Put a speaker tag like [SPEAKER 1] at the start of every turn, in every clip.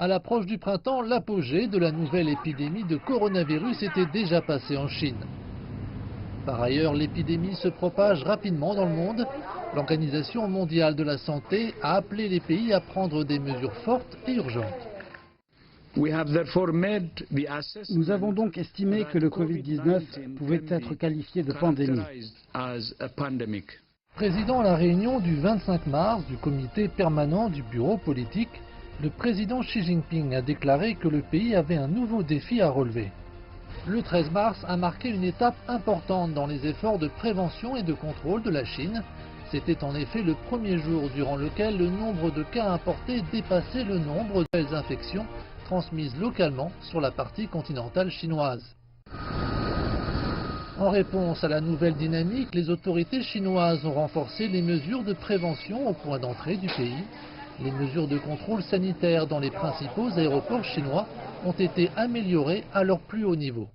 [SPEAKER 1] À l'approche du printemps, l'apogée de la nouvelle épidémie de coronavirus était déjà passée en Chine. Par ailleurs, l'épidémie se propage rapidement dans le monde. L'Organisation mondiale de la santé a appelé les pays à prendre des mesures fortes et urgentes.
[SPEAKER 2] Nous avons donc estimé que le Covid-19 pouvait être qualifié de pandémie.
[SPEAKER 1] Président à la réunion du 25 mars du comité permanent du bureau politique, le président Xi Jinping a déclaré que le pays avait un nouveau défi à relever. Le 13 mars a marqué une étape importante dans les efforts de prévention et de contrôle de la Chine. C'était en effet le premier jour durant lequel le nombre de cas importés dépassait le nombre de nouvelles infections transmises localement sur la partie continentale chinoise. En réponse à la nouvelle dynamique, les autorités chinoises ont renforcé les mesures de prévention au point d'entrée du pays. Les mesures de contrôle sanitaire dans les principaux aéroports chinois ont été améliorées à leur plus haut niveau.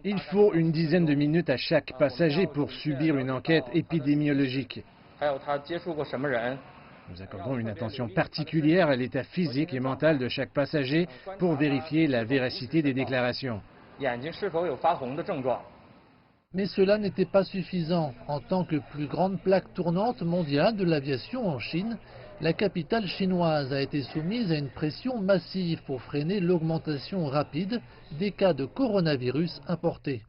[SPEAKER 3] Il faut une dizaine de minutes à chaque passager pour subir une enquête épidémiologique. Nous accordons une attention particulière à l'état physique et mental de chaque passager pour vérifier la véracité des déclarations.
[SPEAKER 1] Mais cela n'était pas suffisant. En tant que plus grande plaque tournante mondiale de l'aviation en Chine, la capitale chinoise a été soumise à une pression massive pour freiner l'augmentation rapide des cas de coronavirus importés.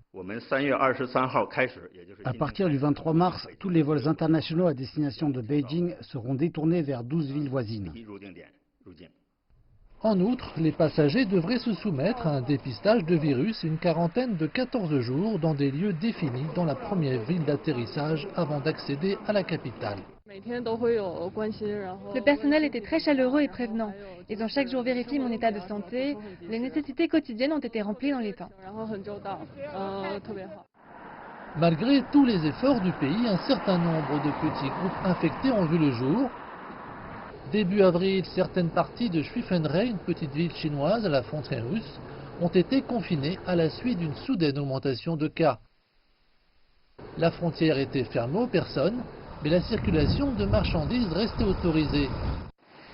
[SPEAKER 2] À partir du 23 mars, tous les vols internationaux à destination de Beijing seront détournés vers 12 villes voisines.
[SPEAKER 1] En outre, les passagers devraient se soumettre à un dépistage de virus une quarantaine de 14 jours dans des lieux définis dans la première ville d'atterrissage avant d'accéder à la capitale.
[SPEAKER 4] Le personnel était très chaleureux et prévenant. Ils ont chaque jour vérifié mon état de santé. Les nécessités quotidiennes ont été remplies dans les temps.
[SPEAKER 1] Malgré tous les efforts du pays, un certain nombre de petits groupes infectés ont vu le jour. Début avril, certaines parties de Xuifenrei, une petite ville chinoise à la frontière russe, ont été confinées à la suite d'une soudaine augmentation de cas. La frontière était fermée aux personnes, mais la circulation de marchandises restait autorisée.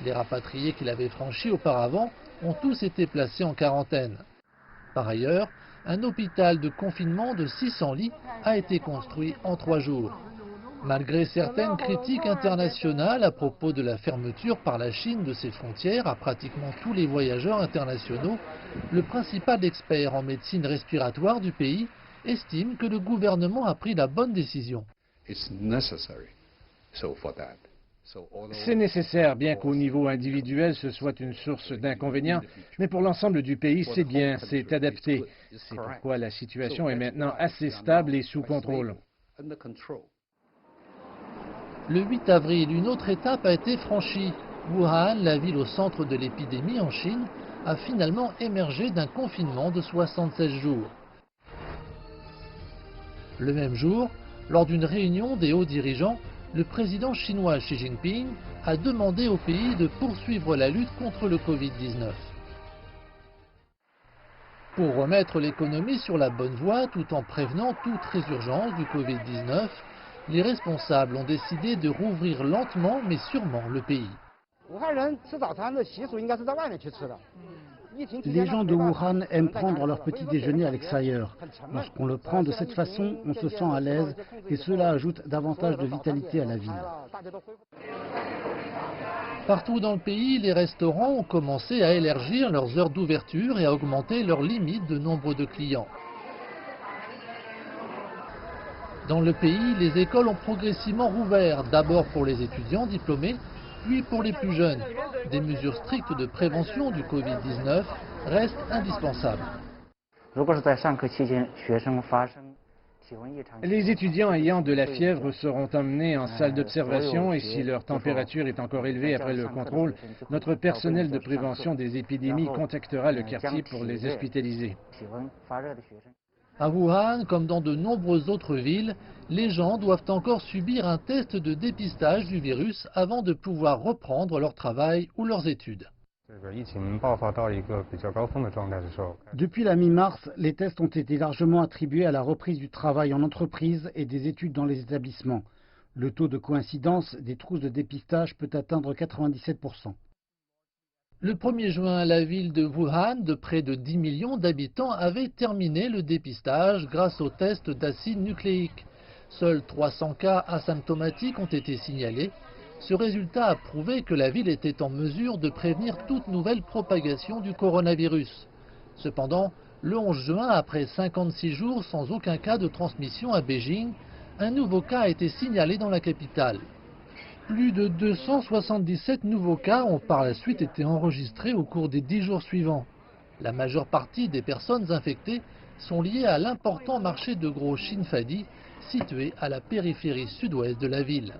[SPEAKER 1] Les rapatriés qui l'avaient franchi auparavant ont tous été placés en quarantaine. Par ailleurs, un hôpital de confinement de 600 lits a été construit en 3 jours. Malgré certaines critiques internationales à propos de la fermeture par la Chine de ses frontières à pratiquement tous les voyageurs internationaux, le principal expert en médecine respiratoire du pays estime que le gouvernement a pris la bonne décision.
[SPEAKER 3] C'est nécessaire, bien qu'au niveau individuel ce soit une source d'inconvénients, mais pour l'ensemble du pays c'est bien, c'est adapté. C'est pourquoi la situation est maintenant assez stable et sous contrôle.
[SPEAKER 1] Le 8 avril, une autre étape a été franchie. Wuhan, la ville au centre de l'épidémie en Chine, a finalement émergé d'un confinement de 76 jours. Le même jour, lors d'une réunion des hauts dirigeants, le président chinois Xi Jinping a demandé au pays de poursuivre la lutte contre le Covid-19. Pour remettre l'économie sur la bonne voie tout en prévenant toute résurgence du Covid-19, les responsables ont décidé de rouvrir lentement mais sûrement le pays.
[SPEAKER 2] Les gens de Wuhan aiment prendre leur petit déjeuner à l'extérieur. Lorsqu'on le prend de cette façon, on se sent à l'aise et cela ajoute davantage de vitalité à la ville.
[SPEAKER 1] Partout dans le pays, les restaurants ont commencé à élargir leurs heures d'ouverture et à augmenter leurs limites de nombre de clients. Dans le pays, les écoles ont progressivement rouvert, d'abord pour les étudiants diplômés, puis pour les plus jeunes. Des mesures strictes de prévention du Covid-19 restent indispensables.
[SPEAKER 3] Les étudiants ayant de la fièvre seront emmenés en salle d'observation et si leur température est encore élevée après le contrôle, notre personnel de prévention des épidémies contactera le quartier pour les hospitaliser.
[SPEAKER 1] À Wuhan, comme dans de nombreuses autres villes, les gens doivent encore subir un test de dépistage du virus avant de pouvoir reprendre leur travail ou leurs études.
[SPEAKER 2] Depuis la mi-mars, les tests ont été largement attribués à la reprise du travail en entreprise et des études dans les établissements. Le taux de coïncidence des trousses de dépistage peut atteindre 97%.
[SPEAKER 1] Le 1er juin, la ville de Wuhan, de près de 10 millions d'habitants, avait terminé le dépistage grâce aux tests d'acide nucléique. Seuls 300 cas asymptomatiques ont été signalés. Ce résultat a prouvé que la ville était en mesure de prévenir toute nouvelle propagation du coronavirus. Cependant, le 11 juin, après 56 jours sans aucun cas de transmission à Beijing, un nouveau cas a été signalé dans la capitale. Plus de 277 nouveaux cas ont par la suite été enregistrés au cours des 10 jours suivants. La majeure partie des personnes infectées sont liées à l'important marché de gros Xinfadi, situé à la périphérie sud-ouest de la ville.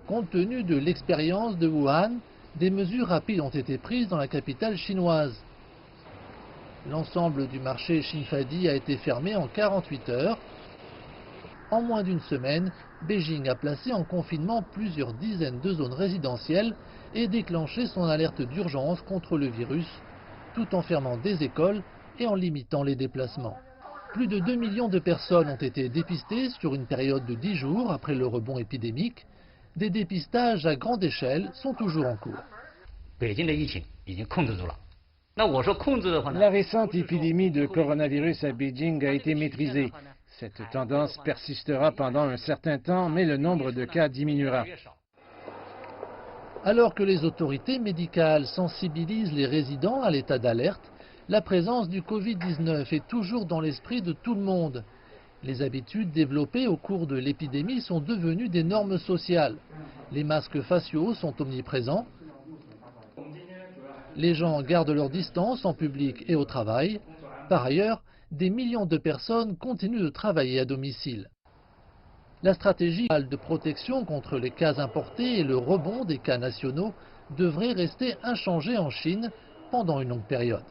[SPEAKER 1] Compte tenu de l'expérience de Wuhan, des mesures rapides ont été prises dans la capitale chinoise. L'ensemble du marché Xinfadi a été fermé en 48 heures. En moins d'une semaine, Beijing a placé en confinement plusieurs dizaines de zones résidentielles et déclenché son alerte d'urgence contre le virus, tout en fermant des écoles et en limitant les déplacements. Plus de 2 millions de personnes ont été dépistées sur une période de 10 jours après le rebond épidémique. Des dépistages à grande échelle sont toujours en cours.
[SPEAKER 3] La récente épidémie de coronavirus à Beijing a été maîtrisée. Cette tendance persistera pendant un certain temps, mais le nombre de cas diminuera.
[SPEAKER 1] Alors que les autorités médicales sensibilisent les résidents à l'état d'alerte, la présence du Covid-19 est toujours dans l'esprit de tout le monde. Les habitudes développées au cours de l'épidémie sont devenues des normes sociales. Les masques faciaux sont omniprésents. Les gens gardent leur distance en public et au travail. Par ailleurs, des millions de personnes continuent de travailler à domicile. La stratégie de protection contre les cas importés et le rebond des cas nationaux devrait rester inchangée en Chine pendant une longue période.